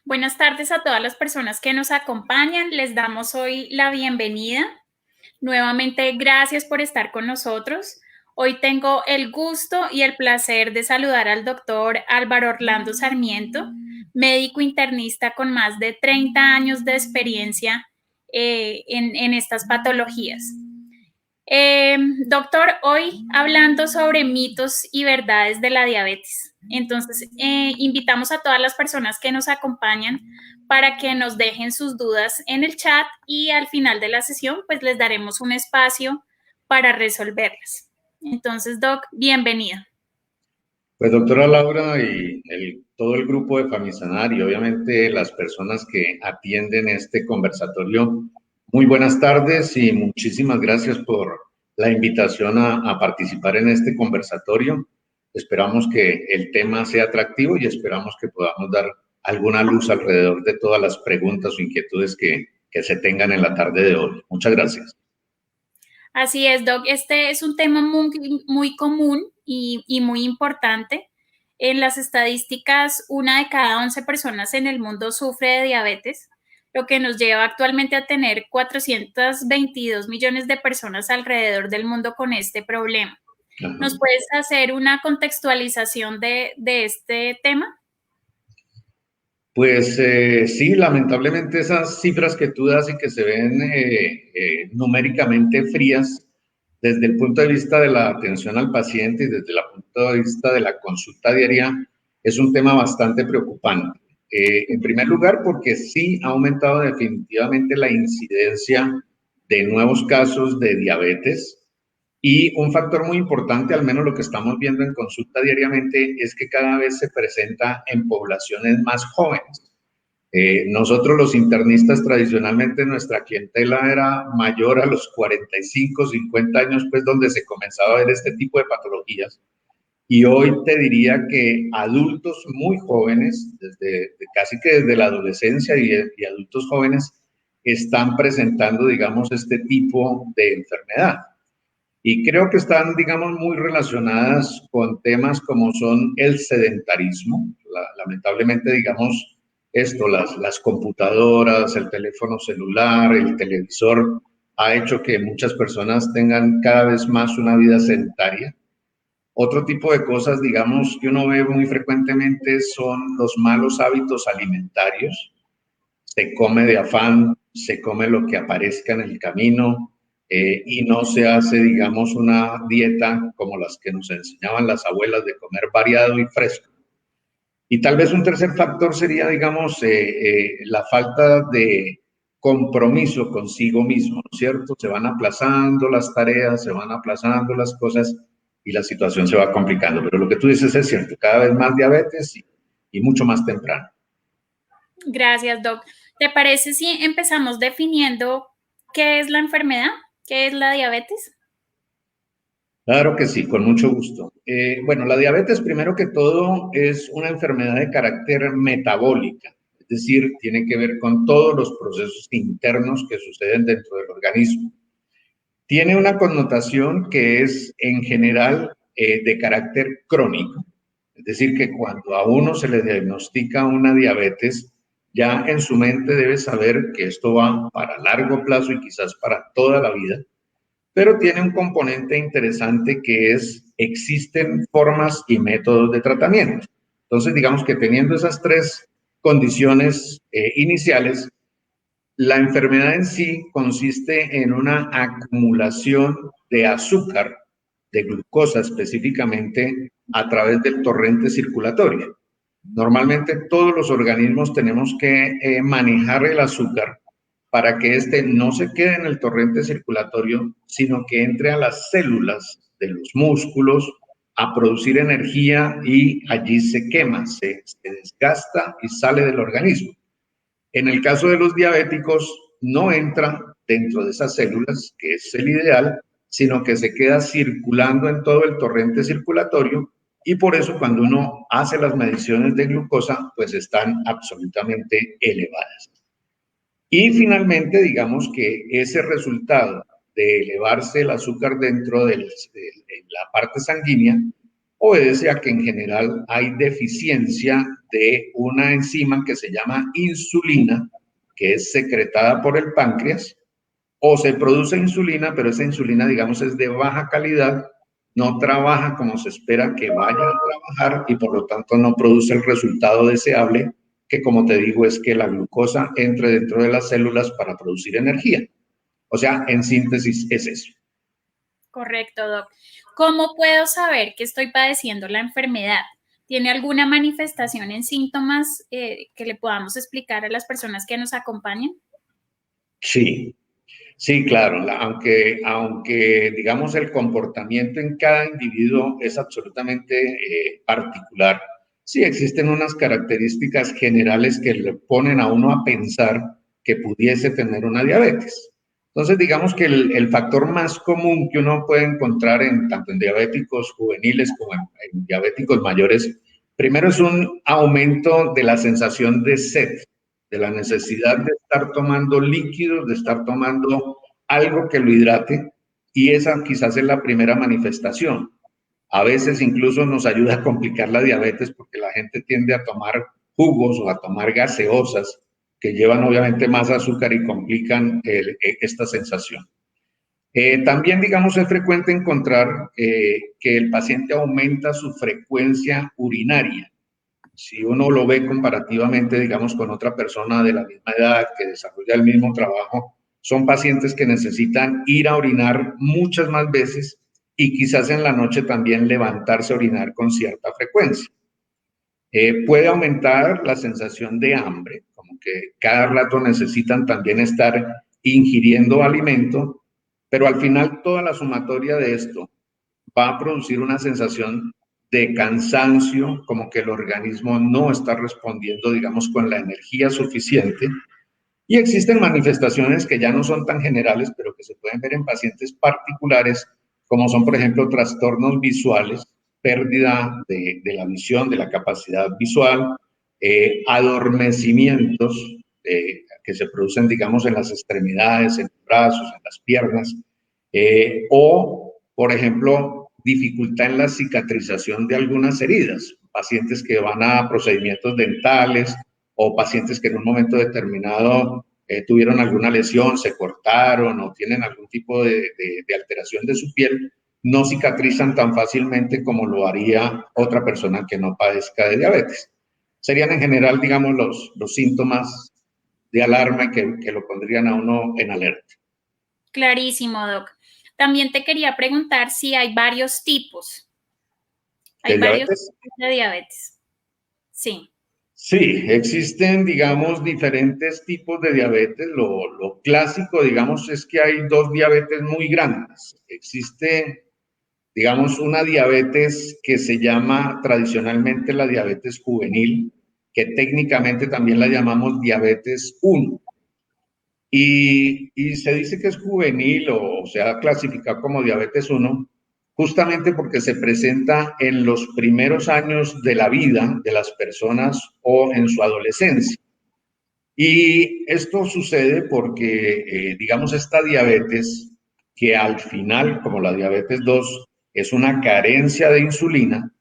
Buenas tardes a todas las personas que nos acompañan. Les damos hoy la bienvenida. Nuevamente, gracias por estar con nosotros. Hoy tengo el gusto y el placer de saludar al doctor Álvaro Orlando Sarmiento, médico internista con más de 30 años de experiencia en estas patologías. Doctor, hoy hablando sobre mitos y verdades de la diabetes. Entonces, invitamos a todas las personas que nos acompañan para que nos dejen sus dudas en el chat y al final de la sesión, pues les daremos un espacio para resolverlas. Entonces, Doc, bienvenido. Pues doctora Laura y todo el grupo de Famisanar y obviamente las personas que atienden este conversatorio, muy buenas tardes y muchísimas gracias por la invitación a participar en este conversatorio. Esperamos que el tema sea atractivo y esperamos que podamos dar alguna luz alrededor de todas las preguntas o inquietudes que se tengan en la tarde de hoy. Muchas gracias. Así es, Doc. Este es un tema muy común y muy importante. En las estadísticas, 1 de cada 11 personas en el mundo sufre de diabetes, lo que nos lleva actualmente a tener 422 millones de personas alrededor del mundo con este problema. Ajá. ¿Nos puedes hacer una contextualización de este tema? Pues sí, lamentablemente esas cifras que tú das y que se ven numéricamente frías desde el punto de vista de la atención al paciente y desde el punto de vista de la consulta diaria es un tema bastante preocupante. En primer lugar, porque sí ha aumentado definitivamente la incidencia de nuevos casos de diabetes. Y un factor muy importante, al menos lo que estamos viendo en consulta diariamente, es que cada vez se presenta en poblaciones más jóvenes. Nosotros los internistas tradicionalmente nuestra clientela era mayor a los 45, 50 años, pues donde se comenzaba a ver este tipo de patologías. Y hoy te diría que adultos muy jóvenes, casi que desde la adolescencia y adultos jóvenes, están presentando, digamos, este tipo de enfermedad. Y creo que están, digamos, muy relacionadas con temas como son el sedentarismo. Lamentablemente, digamos, las computadoras, el teléfono celular, el televisor, ha hecho que muchas personas tengan cada vez más una vida sedentaria. Otro tipo de cosas, digamos, que uno ve muy frecuentemente son los malos hábitos alimentarios. Se come de afán, se come lo que aparezca en el camino, y no se hace, digamos, una dieta como las que nos enseñaban las abuelas de comer variado y fresco. Y tal vez un tercer factor sería, digamos, la falta de compromiso consigo mismo, ¿no es cierto? Se van aplazando las tareas, se van aplazando las cosas y la situación se va complicando. Pero lo que tú dices es cierto, cada vez más diabetes y mucho más temprano. Gracias, Doc. ¿Te parece si empezamos definiendo qué es la enfermedad? ¿Qué es la diabetes? Claro que sí, con mucho gusto. Bueno, la diabetes, primero que todo, es una enfermedad de carácter metabólica, es decir, tiene que ver con todos los procesos internos que suceden dentro del organismo. Tiene una connotación que es, en general, de carácter crónico, es decir, que cuando a uno se le diagnostica una diabetes, ya en su mente debe saber que esto va para largo plazo y quizás para toda la vida, pero tiene un componente interesante que es, existen formas y métodos de tratamiento. Entonces, digamos que teniendo esas tres condiciones iniciales, la enfermedad en sí consiste en una acumulación de azúcar, de glucosa específicamente, a través del torrente circulatorio. Normalmente todos los organismos tenemos que manejar el azúcar para que éste no se quede en el torrente circulatorio, sino que entre a las células de los músculos a producir energía y allí se quema, se desgasta y sale del organismo. En el caso de los diabéticos, no entra dentro de esas células, que es el ideal, sino que se queda circulando en todo el torrente circulatorio y por eso cuando uno hace las mediciones de glucosa, pues están absolutamente elevadas. Y finalmente, digamos que ese resultado de elevarse el azúcar dentro de la parte sanguínea, obedece a que en general hay deficiencia de una enzima que se llama insulina, que es secretada por el páncreas, o se produce insulina, pero esa insulina, digamos, es de baja calidad, no trabaja como se espera que vaya a trabajar y por lo tanto no produce el resultado deseable, que como te digo es que la glucosa entre dentro de las células para producir energía. O sea, en síntesis es eso. Correcto, Doc. ¿Cómo puedo saber que estoy padeciendo la enfermedad? ¿Tiene alguna manifestación en síntomas que le podamos explicar a las personas que nos acompañan? Sí, sí, claro, aunque digamos el comportamiento en cada individuo es absolutamente particular, sí existen unas características generales que le ponen a uno a pensar que pudiese tener una diabetes. Entonces, digamos que el factor más común que uno puede encontrar tanto en diabéticos juveniles como en diabéticos mayores, primero es un aumento de la sensación de sed, de la necesidad de estar tomando líquidos, de estar tomando algo que lo hidrate, y esa quizás es la primera manifestación. A veces incluso nos ayuda a complicar la diabetes porque la gente tiende a tomar jugos o a tomar gaseosas que llevan obviamente más azúcar y complican esta sensación. También, digamos, es frecuente encontrar que el paciente aumenta su frecuencia urinaria. Si uno lo ve comparativamente, digamos, con otra persona de la misma edad que desarrolla el mismo trabajo, son pacientes que necesitan ir a orinar muchas más veces y quizás en la noche también levantarse a orinar con cierta frecuencia. Puede aumentar la sensación de hambre, como que cada rato necesitan también estar ingiriendo alimento, pero al final toda la sumatoria de esto va a producir una sensación de cansancio, como que el organismo no está respondiendo, digamos, con la energía suficiente. Y existen manifestaciones que ya no son tan generales, pero que se pueden ver en pacientes particulares, como son, por ejemplo, trastornos visuales, pérdida de la visión, de la capacidad visual, adormecimientos que se producen, digamos, en las extremidades, en los brazos, en las piernas, o, por ejemplo, dificultad en la cicatrización de algunas heridas, pacientes que van a procedimientos dentales o pacientes que en un momento determinado tuvieron alguna lesión, se cortaron o tienen algún tipo de alteración de su piel, no cicatrizan tan fácilmente como lo haría otra persona que no padezca de diabetes. Serían en general, digamos, los síntomas de alarma que lo pondrían a uno en alerta. Clarísimo, Doc. También te quería preguntar si hay varios tipos. ¿De Hay varios diabetes? tipos de diabetes. Sí. Sí, existen, digamos, diferentes tipos de diabetes. Lo clásico, digamos, es que hay dos diabetes muy grandes. Existe, digamos, una diabetes que se llama tradicionalmente la diabetes juvenil, que técnicamente también la llamamos diabetes 1. Y se dice que es juvenil o se ha clasificado como diabetes 1 justamente porque se presenta en los primeros años de la vida de las personas o en su adolescencia. Y esto sucede porque, digamos, esta diabetes, que al final, como la diabetes 2, es una carencia de insulina,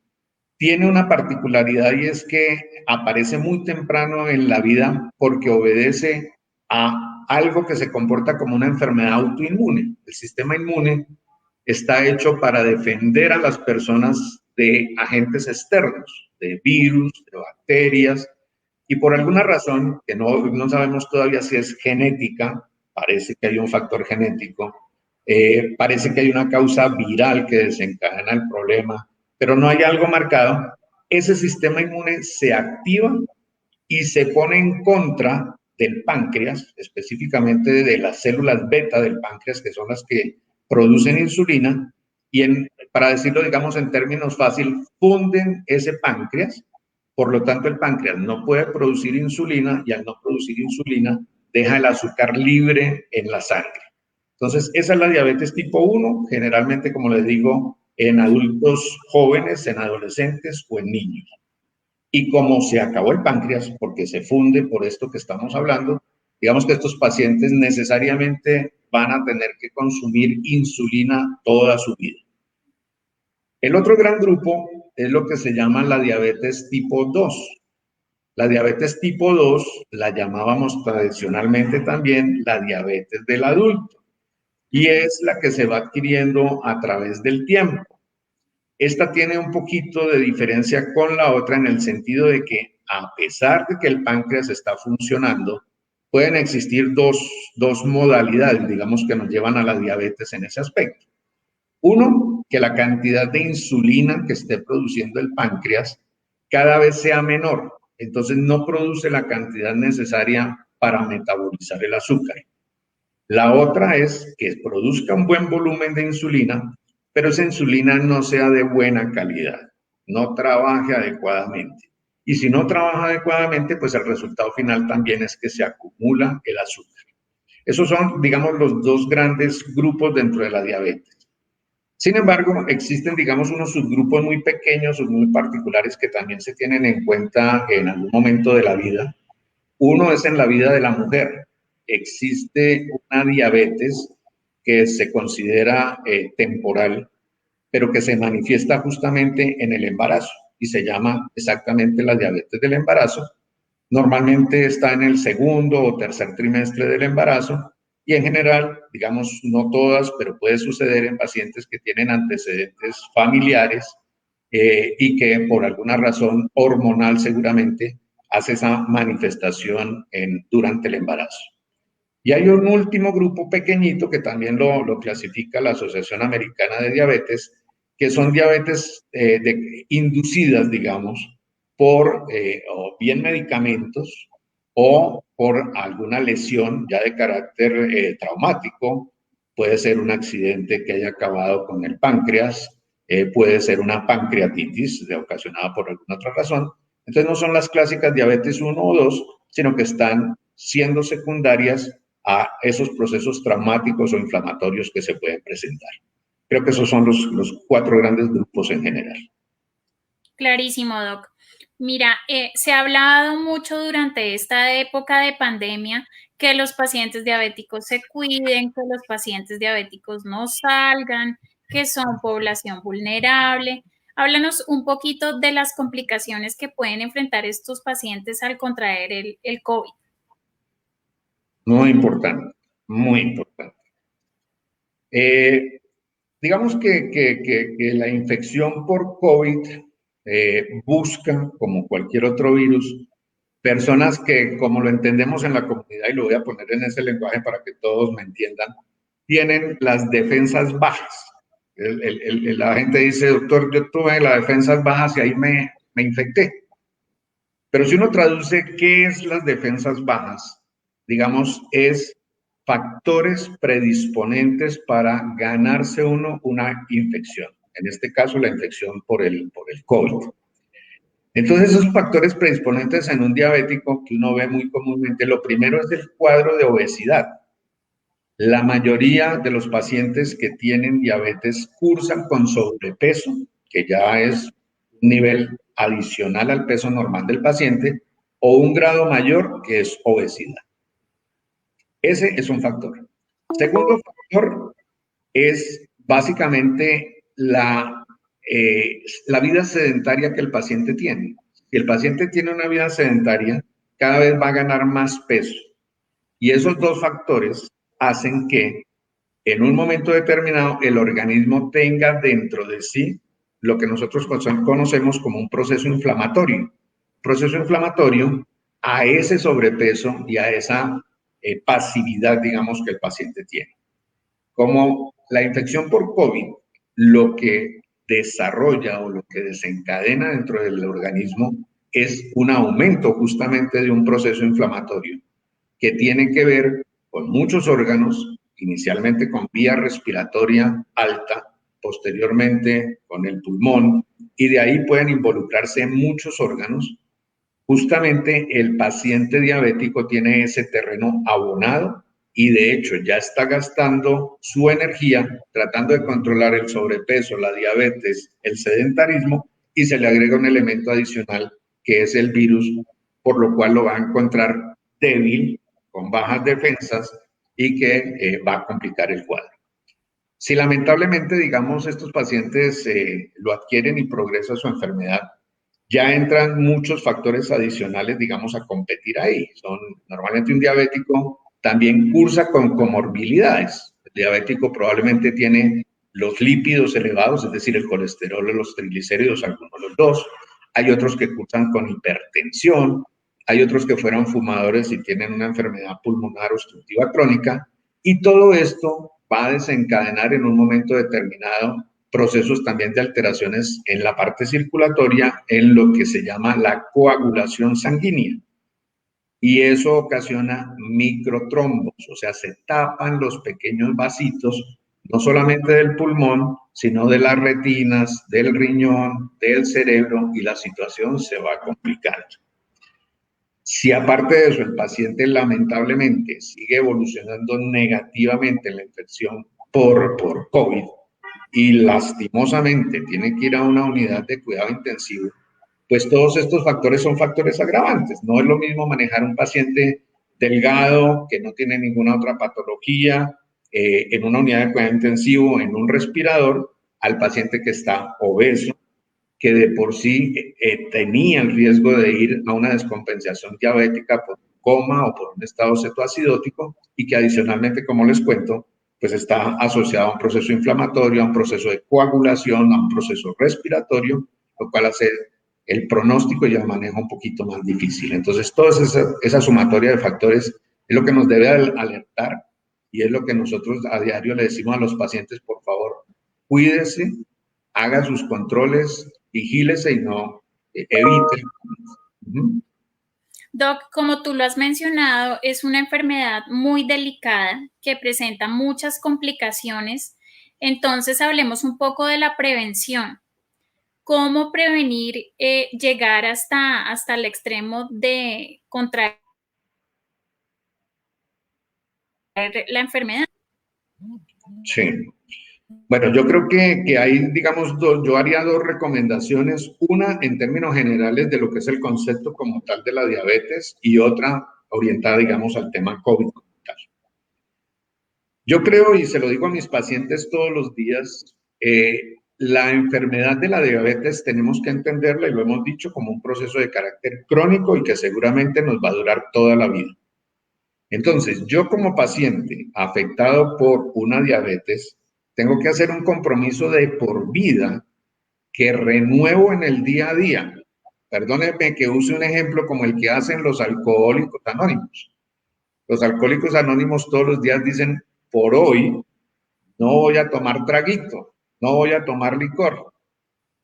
tiene una particularidad y es que aparece muy temprano en la vida porque obedece a algo que se comporta como una enfermedad autoinmune. El sistema inmune está hecho para defender a las personas de agentes externos, de virus, de bacterias, y por alguna razón, que no sabemos todavía si es genética, parece que hay un factor genético, parece que hay una causa viral que desencadena el problema, pero no hay algo marcado, ese sistema inmune se activa y se pone en contra del páncreas, específicamente de las células beta del páncreas, que son las que producen insulina, y para decirlo, digamos, en términos fáciles, funden ese páncreas. Por lo tanto, el páncreas no puede producir insulina y al no producir insulina deja el azúcar libre en la sangre. Entonces, esa es la diabetes tipo 1, generalmente, como les digo, en adultos jóvenes, en adolescentes o en niños. Y como se acabó el páncreas, porque se funde por esto que estamos hablando, digamos que estos pacientes necesariamente van a tener que consumir insulina toda su vida. El otro gran grupo es lo que se llama la diabetes tipo 2. La diabetes tipo 2 la llamábamos tradicionalmente también la diabetes del adulto y es la que se va adquiriendo a través del tiempo. Esta tiene un poquito de diferencia con la otra en el sentido de que a pesar de que el páncreas está funcionando, pueden existir dos modalidades, digamos, que nos llevan a la diabetes en ese aspecto. Uno, que la cantidad de insulina que esté produciendo el páncreas cada vez sea menor. Entonces no produce la cantidad necesaria para metabolizar el azúcar. La otra es que produzca un buen volumen de insulina, pero esa insulina no sea de buena calidad, no trabaje adecuadamente. Y si no trabaja adecuadamente, pues el resultado final también es que se acumula el azúcar. Esos son, digamos, los dos grandes grupos dentro de la diabetes. Sin embargo, existen, digamos, unos subgrupos muy pequeños o muy particulares que también se tienen en cuenta en algún momento de la vida. Uno es en la vida de la mujer. Existe una diabetes que se considera temporal, pero que se manifiesta justamente en el embarazo y se llama exactamente la diabetes del embarazo. Normalmente está en el segundo o tercer trimestre del embarazo y en general, digamos, no todas, pero puede suceder en pacientes que tienen antecedentes familiares y que por alguna razón hormonal seguramente hace esa manifestación durante el embarazo. Y hay un último grupo pequeñito que también lo clasifica la Asociación Americana de Diabetes, que son diabetes inducidas, digamos, por o bien medicamentos o por alguna lesión ya de carácter traumático. Puede ser un accidente que haya acabado con el páncreas, puede ser una pancreatitis ocasionada por alguna otra razón. Entonces no son las clásicas diabetes 1 o 2, sino que están siendo secundarias a esos procesos traumáticos o inflamatorios que se pueden presentar. Creo que esos son los cuatro grandes grupos en general. Clarísimo, Doc. Mira, se ha hablado mucho durante esta época de pandemia que los pacientes diabéticos se cuiden, que los pacientes diabéticos no salgan, que son población vulnerable. Háblanos un poquito de las complicaciones que pueden enfrentar estos pacientes al contraer el COVID. Muy importante, muy importante. Digamos que la infección por COVID busca, como cualquier otro virus, personas que, como lo entendemos en la comunidad, y lo voy a poner en ese lenguaje para que todos me entiendan, tienen las defensas bajas. La gente dice, doctor, yo tuve las defensas bajas y ahí me infecté. Pero si uno traduce qué es las defensas bajas, digamos, es factores predisponentes para ganarse uno una infección. En este caso, la infección por el COVID. Entonces, esos factores predisponentes en un diabético que uno ve muy comúnmente, lo primero es el cuadro de obesidad. La mayoría de los pacientes que tienen diabetes cursan con sobrepeso, que ya es un nivel adicional al peso normal del paciente, o un grado mayor, que es obesidad. Ese es un factor. Segundo factor es básicamente la vida sedentaria que el paciente tiene. Si el paciente tiene una vida sedentaria, cada vez va a ganar más peso. Y esos dos factores hacen que en un momento determinado el organismo tenga dentro de sí lo que nosotros conocemos como un proceso inflamatorio. Proceso inflamatorio a ese sobrepeso y a esa pasividad, digamos, que el paciente tiene. Como la infección por COVID, lo que desarrolla o lo que desencadena dentro del organismo es un aumento justamente de un proceso inflamatorio que tiene que ver con muchos órganos, inicialmente con vía respiratoria alta, posteriormente con el pulmón, y de ahí pueden involucrarse muchos órganos. Justamente el paciente diabético tiene ese terreno abonado y de hecho ya está gastando su energía tratando de controlar el sobrepeso, la diabetes, el sedentarismo, y se le agrega un elemento adicional que es el virus, por lo cual lo va a encontrar débil, con bajas defensas y que va a complicar el cuadro. Si lamentablemente, digamos, estos pacientes lo adquieren y progresa su enfermedad, ya entran muchos factores adicionales, digamos, a competir ahí. Normalmente un diabético también cursa con comorbilidades. El diabético probablemente tiene los lípidos elevados, es decir, el colesterol o los triglicéridos, algunos de los dos. Hay otros que cursan con hipertensión, hay otros que fueron fumadores y tienen una enfermedad pulmonar obstructiva crónica, y todo esto va a desencadenar en un momento determinado procesos también de alteraciones en la parte circulatoria, en lo que se llama la coagulación sanguínea. Y eso ocasiona microtrombos, o sea, se tapan los pequeños vasitos, no solamente del pulmón, sino de las retinas, del riñón, del cerebro, y la situación se va complicando. Si aparte de eso el paciente lamentablemente sigue evolucionando negativamente en la infección por COVID, y lastimosamente tiene que ir a una unidad de cuidado intensivo, pues todos estos factores son factores agravantes. No es lo mismo manejar un paciente delgado que no tiene ninguna otra patología en una unidad de cuidado intensivo, en un respirador, al paciente que está obeso, que de por sí tenía el riesgo de ir a una descompensación diabética por coma o por un estado cetoacidótico, y que adicionalmente, como les cuento, pues está asociado a un proceso inflamatorio, a un proceso de coagulación, a un proceso respiratorio, lo cual hace el pronóstico y el manejo un poquito más difícil. Entonces, toda esa sumatoria de factores es lo que nos debe alertar, y es lo que nosotros a diario le decimos a los pacientes: por favor, cuídese, haga sus controles, vigílese y no evite. Doc, como tú lo has mencionado, es una enfermedad muy delicada que presenta muchas complicaciones. Entonces, hablemos un poco de la prevención. ¿Cómo prevenir llegar hasta el extremo de contraer la enfermedad? Sí. Bueno, yo creo que hay, digamos, yo haría dos recomendaciones. Una en términos generales de lo que es el concepto como tal de la diabetes, y otra orientada, digamos, al tema COVID como tal. Yo creo, y se lo digo a mis pacientes todos los días, la enfermedad de la diabetes tenemos que entenderla, y lo hemos dicho, como un proceso de carácter crónico y que seguramente nos va a durar toda la vida. Entonces, yo como paciente afectado por una diabetes, tengo que hacer un compromiso de por vida que renuevo en el día a día. Perdónenme que use un ejemplo como el que hacen los alcohólicos anónimos. Los alcohólicos anónimos todos los días dicen: por hoy no voy a tomar traguito, no voy a tomar licor.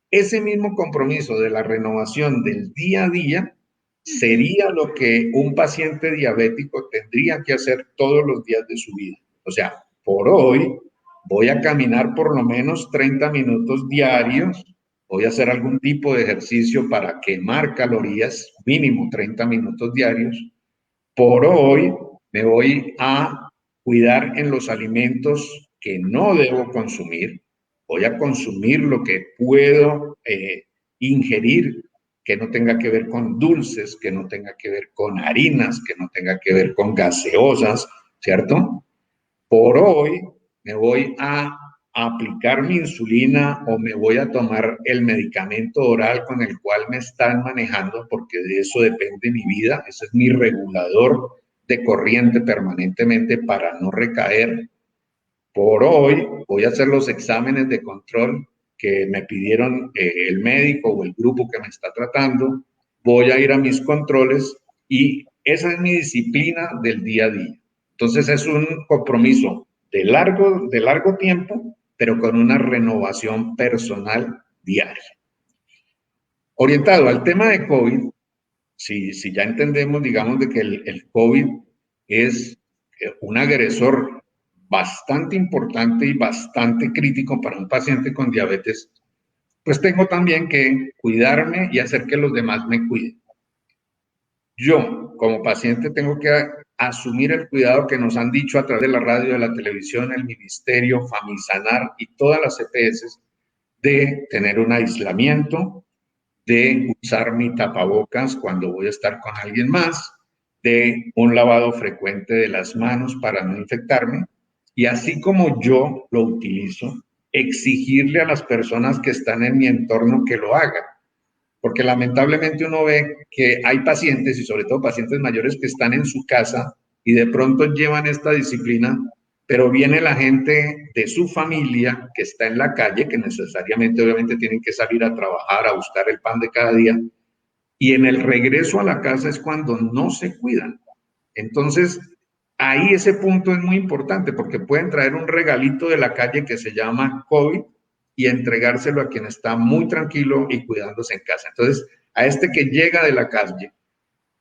Ese mismo compromiso de la renovación del día a día sería lo que un paciente diabético tendría que hacer todos los días de su vida. O sea, por hoy voy a caminar por lo menos 30 minutos diarios, voy a hacer algún tipo de ejercicio para quemar calorías, mínimo 30 minutos diarios. Por hoy me voy a cuidar en los alimentos que no debo consumir, voy a consumir lo que puedo ingerir, que no tenga que ver con dulces, que no tenga que ver con harinas, que no tenga que ver con gaseosas, ¿cierto? Por hoy me voy a aplicar mi insulina, o me voy a tomar el medicamento oral con el cual me están manejando, porque de eso depende mi vida. Ese es mi regulador de corriente permanentemente para no recaer. Por hoy voy a hacer los exámenes de control que me pidieron el médico o el grupo que me está tratando. Voy a ir a mis controles, y esa es mi disciplina del día a día. Entonces es un compromiso de largo tiempo, pero con una renovación personal diaria. Orientado al tema de COVID, si ya entendemos, digamos, de que el COVID es un agresor bastante importante y bastante crítico para un paciente con diabetes, pues tengo también que cuidarme y hacer que los demás me cuiden. Yo, como paciente, tengo que asumir el cuidado que nos han dicho a través de la radio, de la televisión, el ministerio, Famisanar y todas las EPS, de tener un aislamiento, de usar mi tapabocas cuando voy a estar con alguien más, de un lavado frecuente de las manos para no infectarme, y así como yo lo utilizo, exigirle a las personas que están en mi entorno que lo hagan. Porque lamentablemente uno ve que hay pacientes, y sobre todo pacientes mayores, que están en su casa y de pronto llevan esta disciplina, pero viene la gente de su familia que está en la calle, que necesariamente obviamente tienen que salir a trabajar, a buscar el pan de cada día, y en el regreso a la casa es cuando no se cuidan. Entonces, ahí ese punto es muy importante porque pueden traer un regalito de la calle que se llama COVID y entregárselo a quien está muy tranquilo y cuidándose en casa. Entonces, a este que llega de la calle,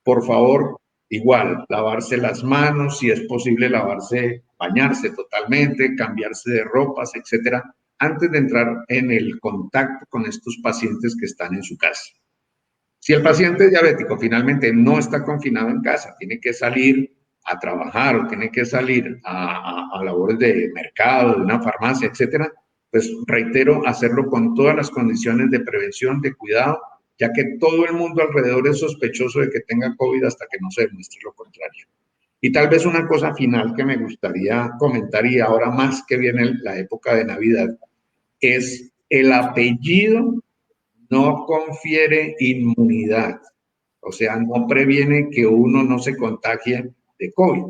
por favor, igual, lavarse las manos, si es posible lavarse, bañarse totalmente, cambiarse de ropas, etcétera, antes de entrar en el contacto con estos pacientes que están en su casa. Si el paciente diabético finalmente no está confinado en casa, tiene que salir a trabajar o tiene que salir a labores de mercado, de una farmacia, etcétera, pues reitero, hacerlo con todas las condiciones de prevención, de cuidado, ya que todo el mundo alrededor es sospechoso de que tenga COVID hasta que no se demuestre lo contrario. Y tal vez una cosa final que me gustaría comentar, y ahora más que viene la época de Navidad, es el apellido no confiere inmunidad, o sea, no previene que uno no se contagie de COVID.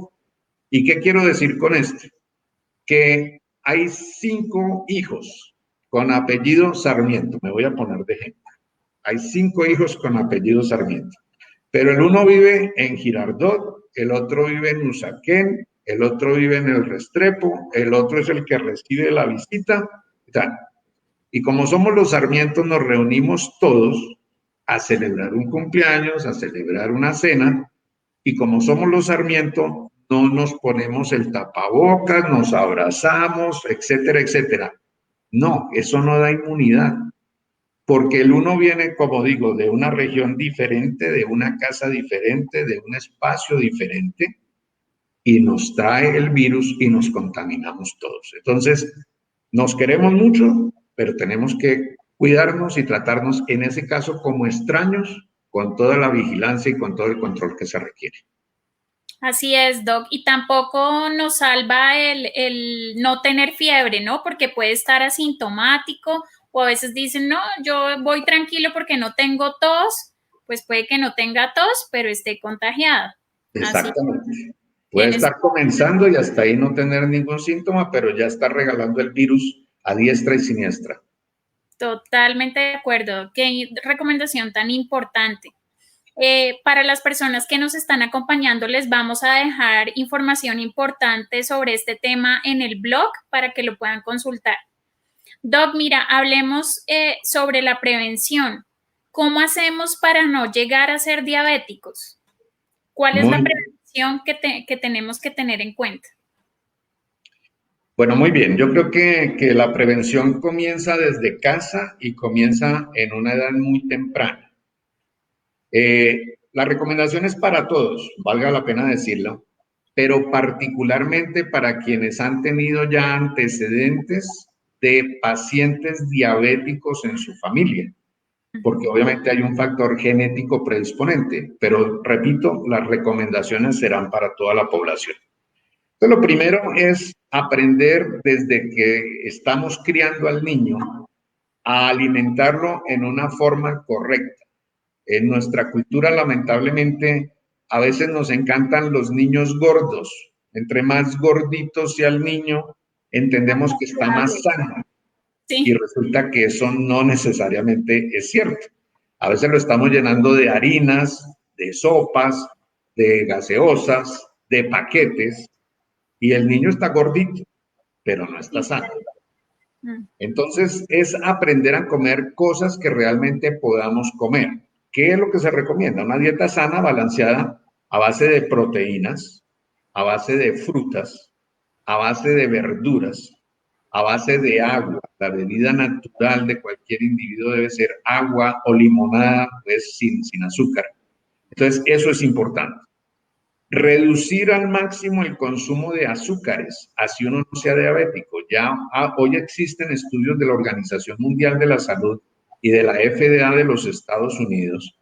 ¿Y qué quiero decir con esto? Que hay 5 hijos con apellido Sarmiento, me voy a poner de ejemplo. Hay 5 hijos con apellido Sarmiento, pero el uno vive en Girardot, el otro vive en Usaquén, el otro vive en el Restrepo, el otro es el que recibe la visita, y como somos los Sarmientos, nos reunimos todos a celebrar un cumpleaños, a celebrar una cena, y como somos los Sarmiento, no nos ponemos el tapabocas, nos abrazamos, etcétera, etcétera. No, eso no da inmunidad, porque el uno viene, como digo, de una región diferente, de una casa diferente, de un espacio diferente, y nos trae el virus y nos contaminamos todos. Entonces, nos queremos mucho, pero tenemos que cuidarnos y tratarnos, en ese caso, como extraños, con toda la vigilancia y con todo el control que se requiere. Así es, Doc. Y tampoco nos salva el no tener fiebre, ¿no? Porque puede estar asintomático o a veces dicen, no, yo voy tranquilo porque no tengo tos, pues puede que no tenga tos, pero esté contagiado. Exactamente. Puede estar comenzando y hasta ahí no tener ningún síntoma, pero ya está regalando el virus a diestra y siniestra. Totalmente de acuerdo. Qué recomendación tan importante. Para las personas que nos están acompañando, les vamos a dejar información importante sobre este tema en el blog para que lo puedan consultar. Doc, mira, hablemos sobre la prevención. ¿Cómo hacemos para no llegar a ser diabéticos? ¿Cuál es la prevención que tenemos que tener en cuenta? Bueno, muy bien. Yo creo que la prevención comienza desde casa y comienza en una edad muy temprana. La recomendación es para todos, valga la pena decirlo, pero particularmente para quienes han tenido ya antecedentes de pacientes diabéticos en su familia, porque obviamente hay un factor genético predisponente, pero repito, las recomendaciones serán para toda la población. Entonces, lo primero es aprender desde que estamos criando al niño a alimentarlo en una forma correcta. En nuestra cultura, lamentablemente, a veces nos encantan los niños gordos. Entre más gordito sea el niño, entendemos que está más sano. Sí. Y resulta que eso no necesariamente es cierto. A veces lo estamos llenando de harinas, de sopas, de gaseosas, de paquetes, y el niño está gordito, pero no está sano. Entonces, es aprender a comer cosas que realmente podamos comer. ¿Qué es lo que se recomienda? Una dieta sana, balanceada, a base de proteínas, a base de frutas, a base de verduras, a base de agua. La bebida natural de cualquier individuo debe ser agua o limonada, pues sin azúcar. Entonces, eso es importante. Reducir al máximo el consumo de azúcares, así uno no sea diabético. Ya hoy existen estudios de la Organización Mundial de la Salud y de la FDA de los Estados Unidos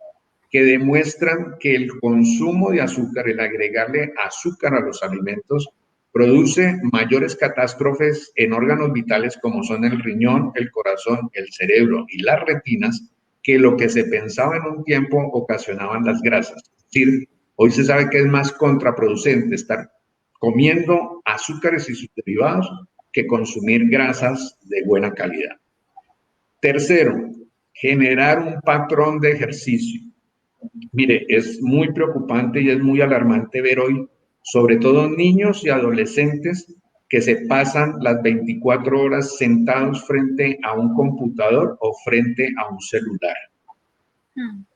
que demuestran que el consumo de azúcar, el agregarle azúcar a los alimentos, produce mayores catástrofes en órganos vitales como son el riñón, el corazón, el cerebro y las retinas, que lo que se pensaba en un tiempo ocasionaban las grasas. Es decir, hoy se sabe que es más contraproducente estar comiendo azúcares y sus derivados que consumir grasas de buena calidad. Tercero, generar un patrón de ejercicio. Mire, es muy preocupante y es muy alarmante ver hoy, sobre todo niños y adolescentes, que se pasan las 24 horas sentados frente a un computador o frente a un celular.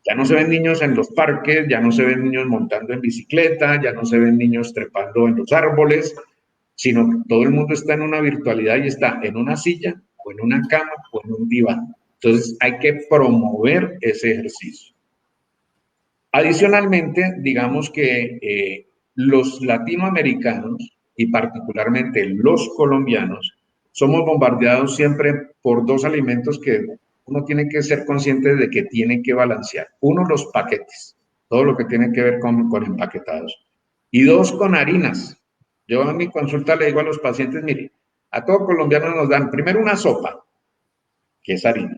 Ya no se ven niños en los parques, ya no se ven niños montando en bicicleta, ya no se ven niños trepando en los árboles, sino que todo el mundo está en una virtualidad y está en una silla o en una cama o en un diván. Entonces hay que promover ese ejercicio. Adicionalmente, digamos que los latinoamericanos y particularmente los colombianos somos bombardeados siempre por dos alimentos que uno tiene que ser consciente de que tiene que balancear. Uno, los paquetes, todo lo que tiene que ver con empaquetados. Y dos, con harinas. Yo en mi consulta le digo a los pacientes, mire, a todo colombiano nos dan primero una sopa, que es harina.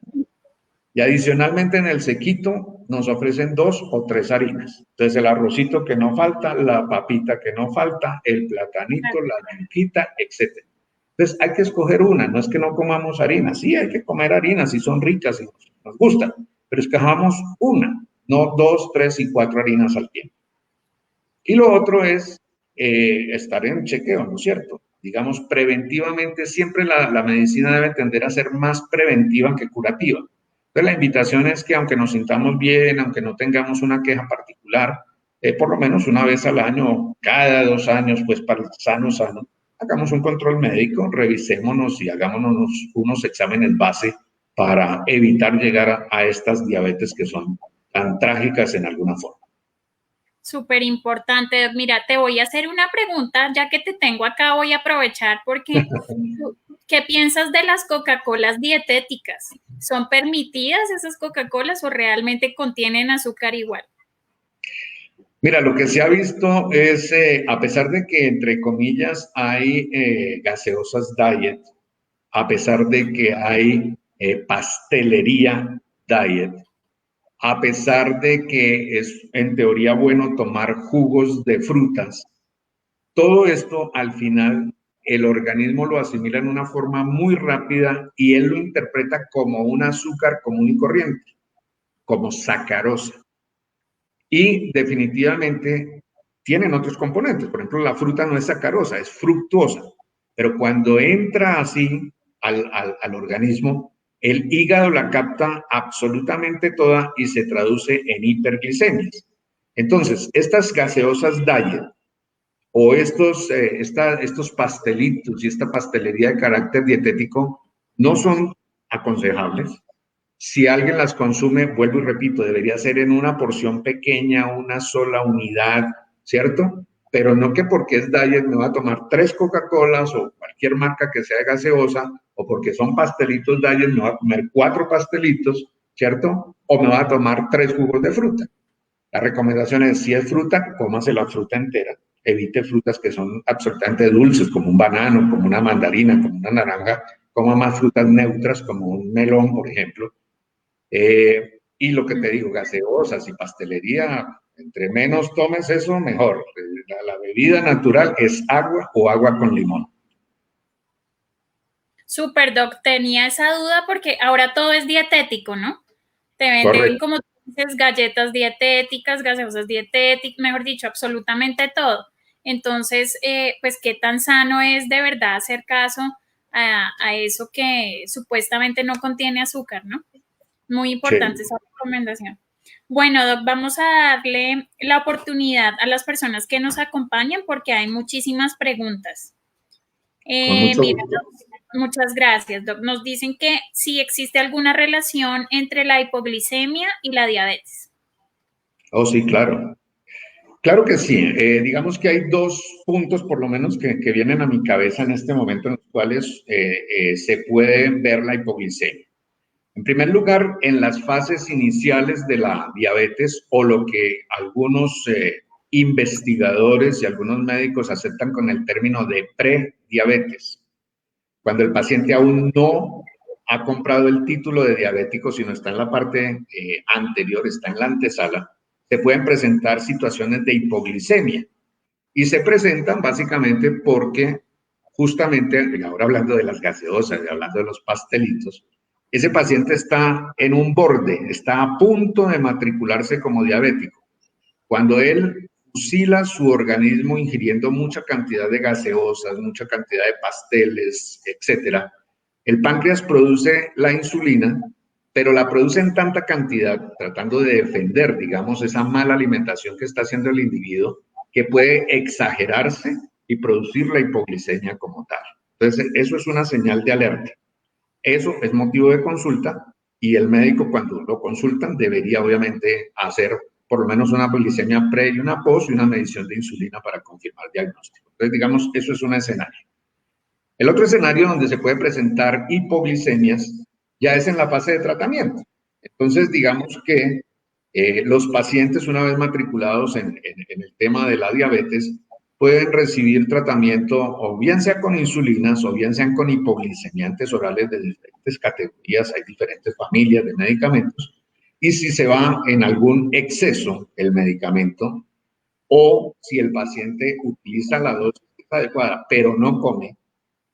Y adicionalmente en el sequito nos ofrecen 2 o 3 harinas. Entonces el arrocito que no falta, la papita que no falta, el platanito, la yuquita, etc. Entonces hay que escoger una, no es que no comamos harina, sí hay que comer harinas, si son ricas y nos gustan, pero escojamos una, no 2, 3 y 4 harinas al tiempo. Y lo otro es estar en chequeo, ¿no es cierto? Digamos, preventivamente siempre la medicina debe tender a ser más preventiva que curativa. Entonces, la invitación es que aunque nos sintamos bien, aunque no tengamos una queja particular, por lo menos una vez al año, cada 2 años, pues para el sano, hagamos un control médico, revisémonos y hagámonos unos exámenes base para evitar llegar a estas diabetes que son tan trágicas en alguna forma. Súper importante. Mira, te voy a hacer una pregunta, ya que te tengo acá, voy a aprovechar porque ¿qué piensas de las Coca-Colas dietéticas? ¿Son permitidas esas Coca-Colas o realmente contienen azúcar igual? Mira, lo que se ha visto es, a pesar de que, entre comillas, hay gaseosas diet, a pesar de que hay pastelería diet, a pesar de que es en teoría bueno tomar jugos de frutas, todo esto al final el organismo lo asimila en una forma muy rápida y él lo interpreta como un azúcar común y corriente, como sacarosa. Y definitivamente tienen otros componentes. Por ejemplo, la fruta no es sacarosa, es fructuosa. Pero cuando entra así al organismo, el hígado la capta absolutamente toda y se traduce en hiperglicemias. Entonces, estas gaseosas diet o estos pastelitos y esta pastelería de carácter dietético no son aconsejables. Si alguien las consume, vuelvo y repito, debería ser en una porción pequeña, una sola unidad, ¿cierto? Pero no que porque es diet me va a tomar 3 Coca-Colas o cualquier marca que sea gaseosa, o porque son pastelitos diet me va a comer 4 pastelitos, ¿cierto? O me va a tomar 3 jugos de fruta. La recomendación es, si es fruta, cómase la fruta entera. Evite frutas que son absolutamente dulces, como un banano, como una mandarina, como una naranja. Coma más frutas neutras, como un melón, por ejemplo. Y lo que te digo, gaseosas y pastelería, entre menos tomes eso, mejor. La bebida natural es agua o agua con limón. Súper, Doc, tenía esa duda porque ahora todo es dietético, ¿no? Te venden, como tú dices, galletas dietéticas, gaseosas dietéticas, mejor dicho, absolutamente todo. Entonces, pues, ¿qué tan sano es de verdad hacer caso a eso que supuestamente no contiene azúcar, ¿no? Muy importante esa recomendación. Bueno, Doc, vamos a darle la oportunidad a las personas que nos acompañan porque hay muchísimas preguntas. Con mucho Mira, gusto. muchas gracias, Doc. Nos dicen que si existe alguna relación entre la hipoglicemia y la diabetes. Oh, sí, claro. Claro que sí. Digamos que hay 2 puntos, por lo menos, que vienen a mi cabeza en este momento, en los cuales se puede ver la hipoglicemia. En primer lugar, en las fases iniciales de la diabetes o lo que algunos investigadores y algunos médicos aceptan con el término de prediabetes, cuando el paciente aún no ha comprado el título de diabético, sino está en la parte anterior, está en la antesala, se pueden presentar situaciones de hipoglicemia. Y se presentan básicamente porque justamente, ahora hablando de las gaseosas y hablando de los pastelitos, ese paciente está en un borde, está a punto de matricularse como diabético. Cuando él fusila su organismo ingiriendo mucha cantidad de gaseosas, mucha cantidad de pasteles, etcétera, el páncreas produce la insulina, pero la produce en tanta cantidad, tratando de defender, digamos, esa mala alimentación que está haciendo el individuo, que puede exagerarse y producir la hipoglicemia como tal. Entonces, eso es una señal de alerta. Eso es motivo de consulta y el médico, cuando lo consultan, debería obviamente hacer por lo menos una glicemia pre y una post y una medición de insulina para confirmar el diagnóstico. Entonces, digamos, eso es un escenario. El otro escenario donde se puede presentar hipoglicemias ya es en la fase de tratamiento. Entonces, digamos que los pacientes, una vez matriculados en el tema de la diabetes, pueden recibir tratamiento o bien sea con insulinas o bien sean con hipoglicemiantes orales de diferentes categorías, hay diferentes familias de medicamentos, y si se va en algún exceso el medicamento o si el paciente utiliza la dosis adecuada pero no come,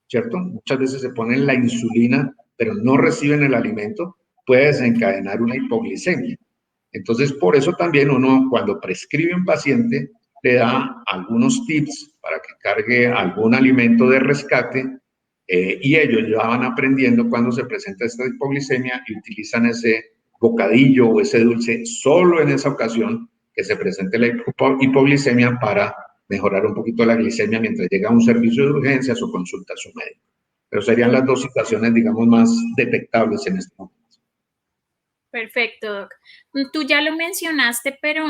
¿cierto? Muchas veces se ponen la insulina pero no reciben el alimento, puede desencadenar una hipoglicemia. Entonces, por eso también uno, cuando prescribe un paciente, le da algunos tips para que cargue algún alimento de rescate y ellos ya van aprendiendo cuando se presenta esta hipoglicemia y utilizan ese bocadillo o ese dulce solo en esa ocasión que se presente la hipoglicemia para mejorar un poquito la glicemia mientras llega a un servicio de urgencias o consulta a su médico. Pero serían las dos situaciones, digamos, más detectables en este momento. Perfecto, Doc. Tú ya lo mencionaste, pero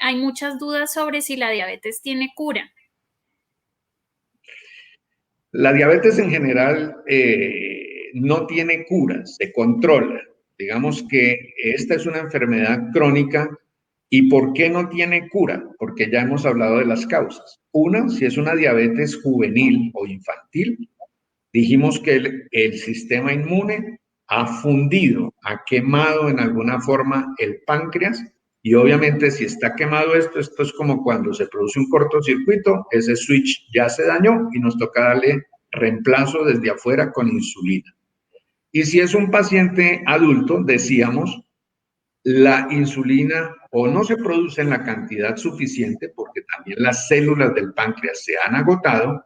hay muchas dudas sobre si la diabetes tiene cura. La diabetes en general no tiene cura, se controla. Digamos que esta es una enfermedad crónica. ¿Y por qué no tiene cura? Porque ya hemos hablado de las causas. Una, si es una diabetes juvenil o infantil, dijimos que el sistema inmune ha fundido, ha quemado en alguna forma el páncreas y obviamente si está quemado esto es como cuando se produce un cortocircuito, ese switch ya se dañó y nos toca darle reemplazo desde afuera con insulina. Y si es un paciente adulto, decíamos, la insulina o no se produce en la cantidad suficiente porque también las células del páncreas se han agotado,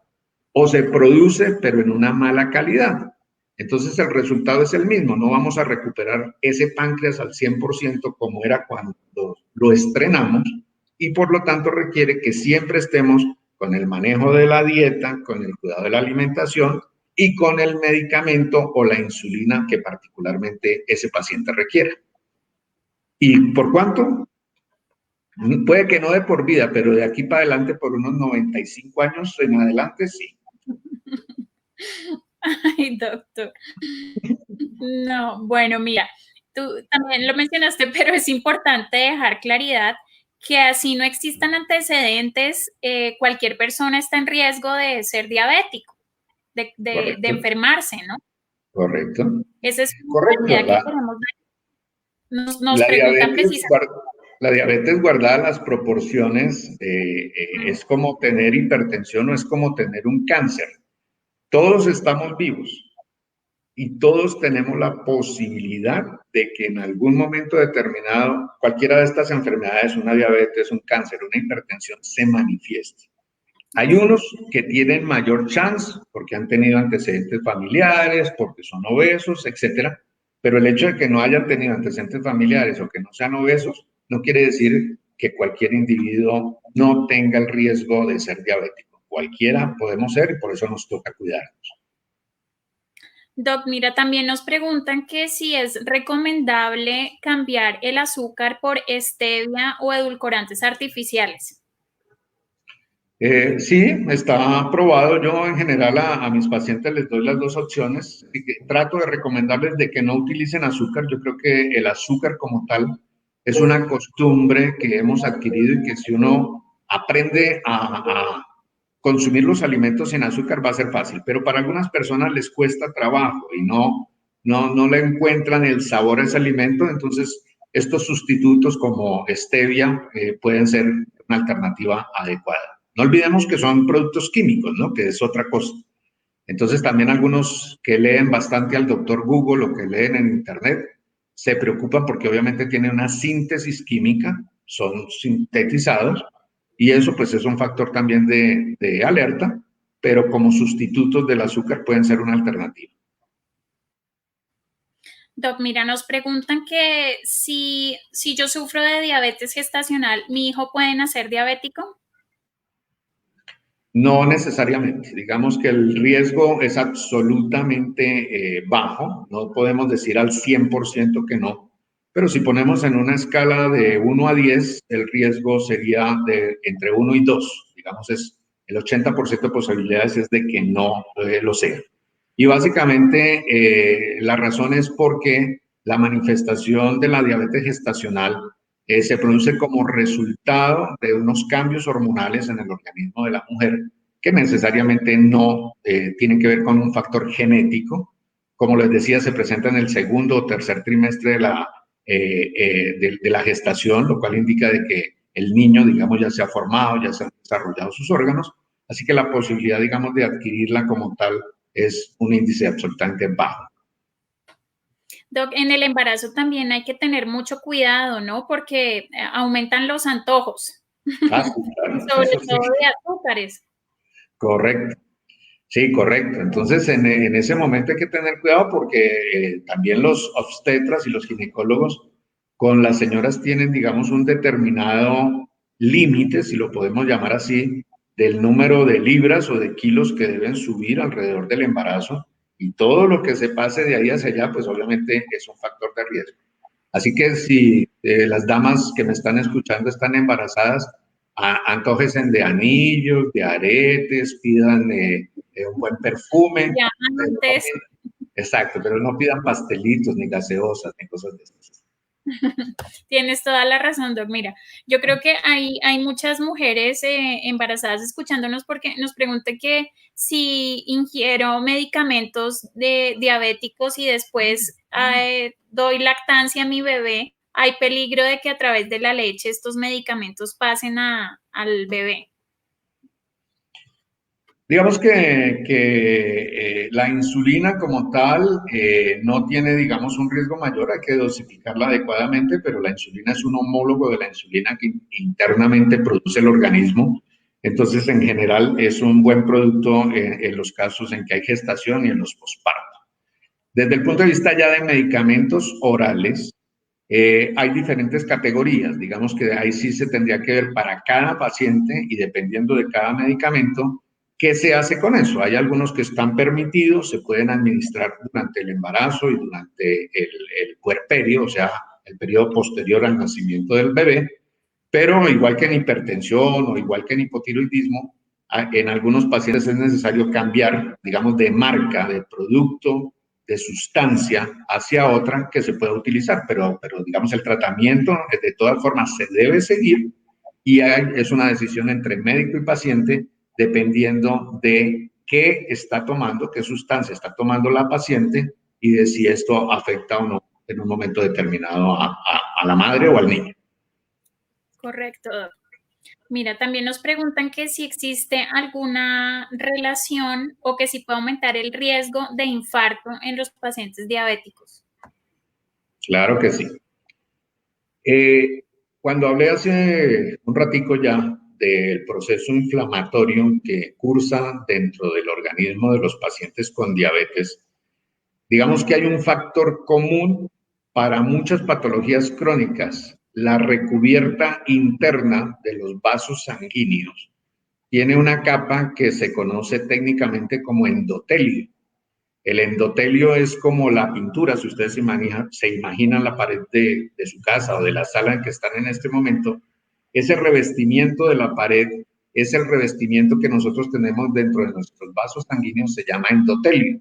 o se produce pero en una mala calidad. Entonces el resultado es el mismo, no vamos a recuperar ese páncreas al 100% como era cuando lo estrenamos y por lo tanto requiere que siempre estemos con el manejo de la dieta, con el cuidado de la alimentación y con el medicamento o la insulina que particularmente ese paciente requiera. ¿Y por cuánto? Puede que no de por vida, pero de aquí para adelante, por unos 95 años en adelante, sí. Ay, doctor. No, bueno, mira, tú también lo mencionaste, pero es importante dejar claridad que así no existan antecedentes, cualquier persona está en riesgo de ser diabético, de enfermarse, ¿no? Correcto. Esa es una Correcto. claridad que queremos dar. Nos preguntan precisamente. La diabetes guardada en las proporciones es como tener hipertensión o es como tener un cáncer. Todos estamos vivos y todos tenemos la posibilidad de que en algún momento determinado cualquiera de estas enfermedades, una diabetes, un cáncer, una hipertensión, se manifieste. Hay unos que tienen mayor chance porque han tenido antecedentes familiares, porque son obesos, etcétera, pero el hecho de que no hayan tenido antecedentes familiares o que no sean obesos no quiere decir que cualquier individuo no tenga el riesgo de ser diabético. Cualquiera podemos ser y por eso nos toca cuidarnos. Doc, mira, también nos preguntan que si es recomendable cambiar el azúcar por stevia o edulcorantes artificiales. Sí, está probado. Yo en general a mis pacientes les doy las dos opciones. Trato de recomendarles de que no utilicen azúcar. Yo creo que el azúcar como tal es una costumbre que hemos adquirido y que si uno aprende a consumir los alimentos sin azúcar, va a ser fácil, pero para algunas personas les cuesta trabajo y no le encuentran el sabor a ese alimento, entonces estos sustitutos como stevia pueden ser una alternativa adecuada. No olvidemos que son productos químicos, ¿no? Que es otra cosa. Entonces también algunos que leen bastante al doctor Google o que leen en internet se preocupan porque obviamente tienen una síntesis química, son sintetizados y eso pues es un factor también de alerta, pero como sustitutos del azúcar pueden ser una alternativa. Doc, mira, nos preguntan que si yo sufro de diabetes gestacional, ¿mi hijo puede nacer diabético? No necesariamente, digamos que el riesgo es absolutamente bajo, no podemos decir al 100% que no, pero si ponemos en una escala de 1 a 10, el riesgo sería de entre 1 y 2, digamos es el 80% de posibilidades es de que no lo sea. Y básicamente la razón es porque la manifestación de la diabetes gestacional se produce como resultado de unos cambios hormonales en el organismo de la mujer que necesariamente no tienen que ver con un factor genético. Como les decía, se presenta en el segundo o tercer trimestre de la gestación, lo cual indica de que el niño, digamos, ya se ha formado, ya se han desarrollado sus órganos, así que la posibilidad, digamos, de adquirirla como tal es un índice absolutamente bajo. Doc, en el embarazo también hay que tener mucho cuidado, ¿no? Porque aumentan los antojos, Ah, sí, claro, sobre eso sí. todo de azúcares. Correcto. Sí, correcto. Entonces, en ese momento hay que tener cuidado porque también los obstetras y los ginecólogos con las señoras tienen, digamos, un determinado límite, si lo podemos llamar así, del número de libras o de kilos que deben subir alrededor del embarazo y todo lo que se pase de ahí hacia allá, pues obviamente es un factor de riesgo. Así que si las damas que me están escuchando están embarazadas, antójense de anillos, de aretes, pidan un buen perfume. Ya Pero antes. exacto, pero no pidan pastelitos, ni gaseosas, ni cosas de esas. Tienes toda la razón, Doc. Mira, yo creo que hay muchas mujeres embarazadas escuchándonos porque nos preguntan que si ingiero medicamentos diabéticos y después doy lactancia a mi bebé, hay peligro de que a través de la leche estos medicamentos pasen al bebé. Digamos que la insulina como tal no tiene, digamos, un riesgo mayor, hay que dosificarla adecuadamente, pero la insulina es un homólogo de la insulina que internamente produce el organismo. Entonces, en general, es un buen producto en los casos en que hay gestación y en los pospartos. Desde el punto de vista ya de medicamentos orales, hay diferentes categorías. Digamos que ahí sí se tendría que ver para cada paciente y dependiendo de cada medicamento, ¿qué se hace con eso? Hay algunos que están permitidos, se pueden administrar durante el embarazo y durante el puerperio, o sea, el periodo posterior al nacimiento del bebé, pero igual que en hipertensión o igual que en hipotiroidismo, en algunos pacientes es necesario cambiar, digamos, de marca, de producto, de sustancia hacia otra que se pueda utilizar, pero digamos, el tratamiento de todas formas se debe seguir y es una decisión entre médico y paciente dependiendo de qué está tomando, qué sustancia está tomando la paciente y de si esto afecta o no en un momento determinado a la madre o al niño. Correcto. Mira, también nos preguntan que si existe alguna relación o que si puede aumentar el riesgo de infarto en los pacientes diabéticos. Claro que sí. Cuando hablé hace un ratico ya del proceso inflamatorio que cursa dentro del organismo de los pacientes con diabetes, digamos que hay un factor común para muchas patologías crónicas. La recubierta interna de los vasos sanguíneos tiene una capa que se conoce técnicamente como endotelio. El endotelio es como la pintura, si ustedes se imaginan la pared de su casa o de la sala en que están en este momento, ese revestimiento de la pared es el revestimiento que nosotros tenemos dentro de nuestros vasos sanguíneos, se llama endotelio.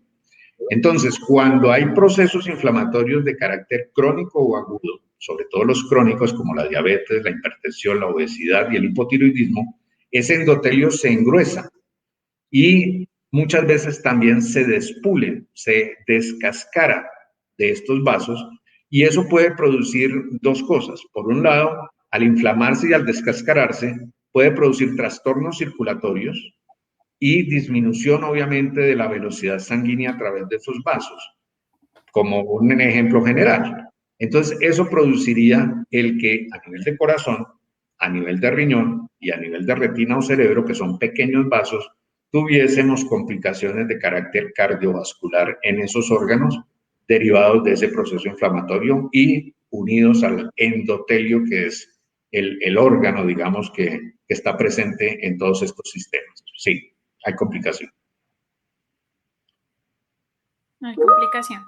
Entonces, cuando hay procesos inflamatorios de carácter crónico o agudo, sobre todo los crónicos como la diabetes, la hipertensión, la obesidad y el hipotiroidismo, ese endotelio se engruesa y muchas veces también se despule, se descascara de estos vasos y eso puede producir dos cosas. Por un lado, al inflamarse y al descascararse, puede producir trastornos circulatorios y disminución, obviamente, de la velocidad sanguínea a través de esos vasos, como un ejemplo general. Entonces, eso produciría el que a nivel de corazón, a nivel de riñón y a nivel de retina o cerebro, que son pequeños vasos, tuviésemos complicaciones de carácter cardiovascular en esos órganos derivados de ese proceso inflamatorio y unidos al endotelio, que es el órgano, digamos, que está presente en todos estos sistemas. Sí, hay complicación. No hay complicación.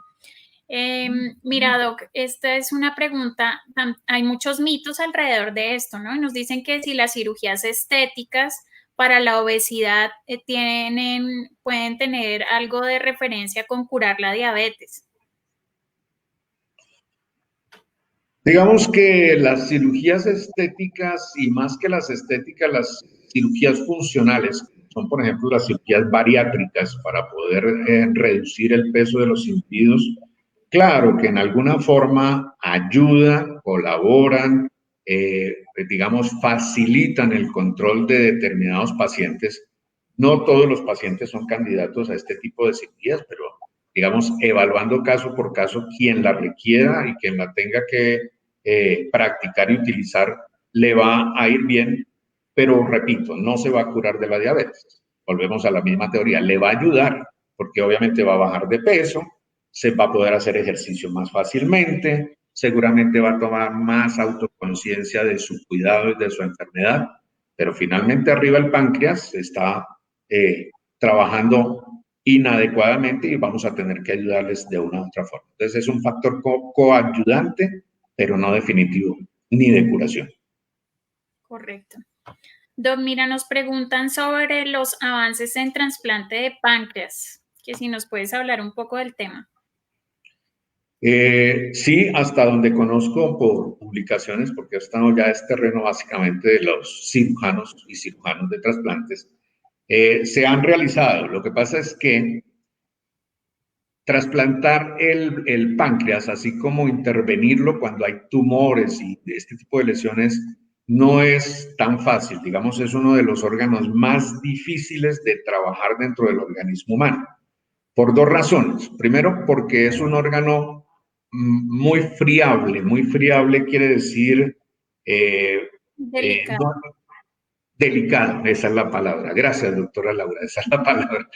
Mira, Doc, esta es una pregunta, hay muchos mitos alrededor de esto, ¿no? Nos dicen que si las cirugías estéticas para la obesidad pueden tener algo de referencia con curar la diabetes. Digamos que las cirugías estéticas y más que las estéticas, las cirugías funcionales, son por ejemplo las cirugías bariátricas para poder reducir el peso de los individuos, claro que en alguna forma ayudan, colaboran, digamos, facilitan el control de determinados pacientes. No todos los pacientes son candidatos a este tipo de cirugías, pero digamos, evaluando caso por caso, quien la requiera y quien la tenga que practicar y utilizar, le va a ir bien, pero repito, no se va a curar de la diabetes. Volvemos a la misma teoría, le va a ayudar, porque obviamente va a bajar de peso, se va a poder hacer ejercicio más fácilmente, seguramente va a tomar más autoconciencia de su cuidado y de su enfermedad, pero finalmente arriba el páncreas está trabajando inadecuadamente y vamos a tener que ayudarles de una u otra forma. Entonces es un factor coayudante, pero no definitivo, ni de curación. Correcto. Doc, mira, nos preguntan sobre los avances en trasplante de páncreas, que si nos puedes hablar un poco del tema. Sí, hasta donde conozco por publicaciones, porque esto ya es terreno básicamente de los cirujanos y cirujanos de trasplantes, se han realizado. Lo que pasa es que trasplantar el páncreas, así como intervenirlo cuando hay tumores y este tipo de lesiones, no es tan fácil. Digamos, es uno de los órganos más difíciles de trabajar dentro del organismo humano, por dos razones. Primero, porque es un órgano muy friable. Muy friable quiere decir Delicado. delicado, esa es la palabra. Gracias, doctora Laura, esa es la palabra.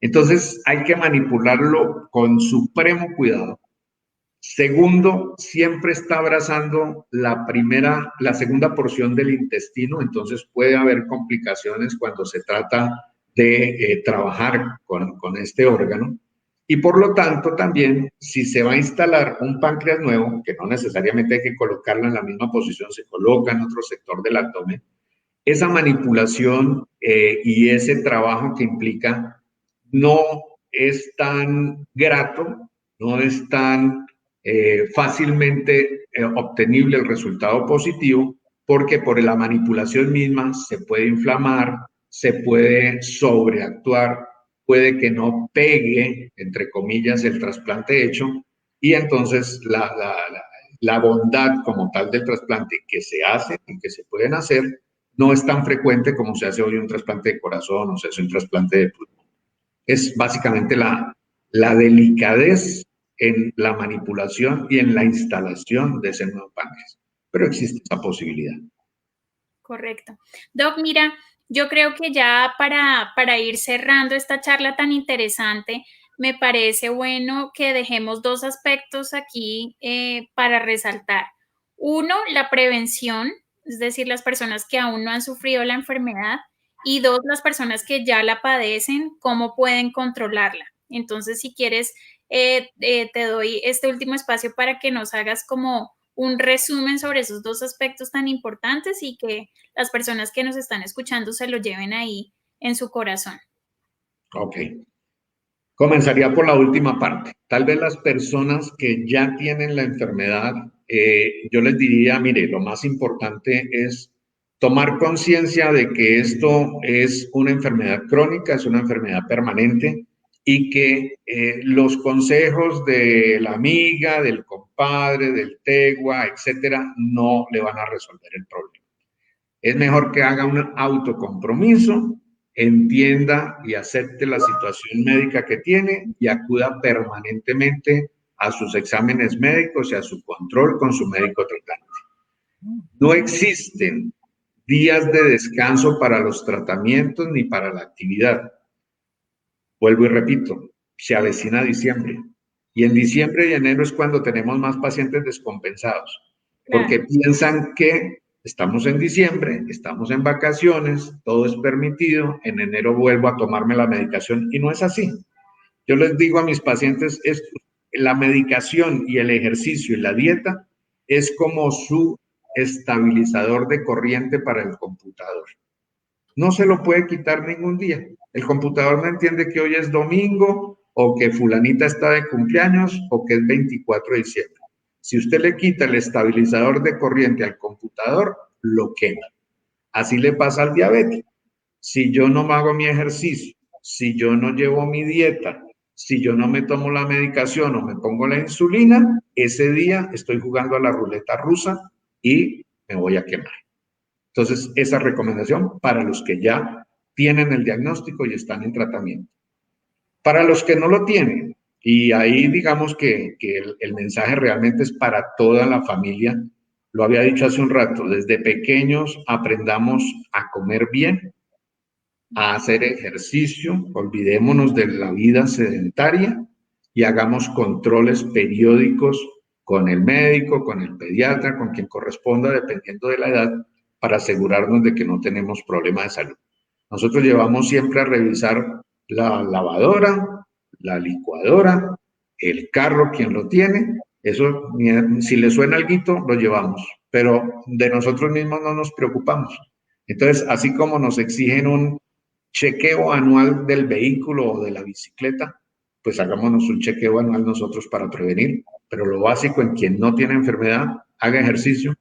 Entonces, hay que manipularlo con supremo cuidado. Segundo, siempre está abrazando la segunda porción del intestino, entonces puede haber complicaciones cuando se trata de trabajar con este órgano. Y por lo tanto, también, si se va a instalar un páncreas nuevo, que no necesariamente hay que colocarlo en la misma posición, se coloca en otro sector del abdomen, esa manipulación y ese trabajo que implica no es tan grato, no es tan fácilmente obtenible el resultado positivo, porque por la manipulación misma se puede inflamar, se puede sobreactuar, puede que no pegue, entre comillas, el trasplante hecho, y entonces la bondad como tal del trasplante que se hace y que se pueden hacer no es tan frecuente como se hace hoy un trasplante de corazón o se hace un trasplante de pulmón. Es básicamente la delicadez en la manipulación y en la instalación de ese nuevo páncreas. Pero existe esa posibilidad. Correcto. Doc, mira, yo creo que ya para ir cerrando esta charla tan interesante, me parece bueno que dejemos dos aspectos aquí para resaltar. Uno, la prevención, es decir, las personas que aún no han sufrido la enfermedad, y dos, las personas que ya la padecen, cómo pueden controlarla. Entonces, si quieres, te doy este último espacio para que nos hagas como un resumen sobre esos dos aspectos tan importantes y que las personas que nos están escuchando se lo lleven ahí en su corazón. Ok. Comenzaría por la última parte. Tal vez las personas que ya tienen la enfermedad yo les diría, mire, lo más importante es tomar conciencia de que esto es una enfermedad crónica, es una enfermedad permanente y que los consejos de la amiga, del compadre, del tegua, etcétera, no le van a resolver el problema. Es mejor que haga un autocompromiso, entienda y acepte la situación médica que tiene y acuda permanentemente a sus exámenes médicos y a su control con su médico tratante. No existen días de descanso para los tratamientos ni para la actividad. Vuelvo y repito, se avecina diciembre. Y en diciembre y enero es cuando tenemos más pacientes descompensados, porque piensan que estamos en diciembre, estamos en vacaciones, todo es permitido, en enero vuelvo a tomarme la medicación y no es así. Yo les digo a mis pacientes, la medicación y el ejercicio y la dieta es como su estabilizador de corriente para el computador. No se lo puede quitar ningún día. El computador no entiende que hoy es domingo o que fulanita está de cumpleaños o que es 24 de diciembre. Si usted le quita el estabilizador de corriente al computador, lo quema. Así le pasa al diabético. Si yo no hago mi ejercicio, si yo no llevo mi dieta, si yo no me tomo la medicación o me pongo la insulina, ese día estoy jugando a la ruleta rusa y me voy a quemar. Entonces, esa recomendación para los que ya tienen el diagnóstico y están en tratamiento. Para los que no lo tienen, y ahí digamos que el mensaje realmente es para toda la familia, lo había dicho hace un rato, desde pequeños aprendamos a comer bien, a hacer ejercicio, olvidémonos de la vida sedentaria y hagamos controles periódicos con el médico, con el pediatra, con quien corresponda, dependiendo de la edad, para asegurarnos de que no tenemos problema de salud. Nosotros llevamos siempre a revisar la lavadora, la licuadora, el carro, quien lo tiene, eso, si le suena alguito, lo llevamos, pero de nosotros mismos no nos preocupamos. Entonces, así como nos exigen un chequeo anual del vehículo o de la bicicleta, pues hagámonos un chequeo anual nosotros para prevenir, pero lo básico en quien no tiene enfermedad, haga ejercicio,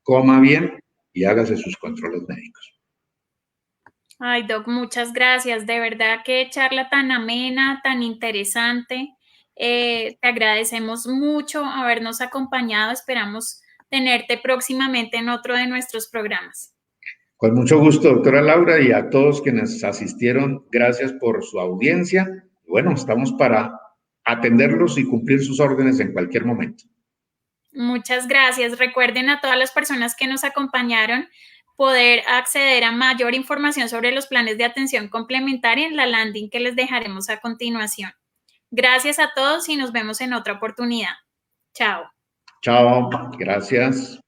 coma bien y hágase sus controles médicos. Ay, Doc, muchas gracias. De verdad qué charla tan amena, tan interesante. Te agradecemos mucho habernos acompañado. Esperamos tenerte próximamente en otro de nuestros programas. Con mucho gusto, doctora Laura, y a todos quienes asistieron, gracias por su audiencia. Bueno, estamos para atenderlos y cumplir sus órdenes en cualquier momento. Muchas gracias. Recuerden a todas las personas que nos acompañaron poder acceder a mayor información sobre los planes de atención complementaria en la landing que les dejaremos a continuación. Gracias a todos y nos vemos en otra oportunidad. Chao. Chao, gracias.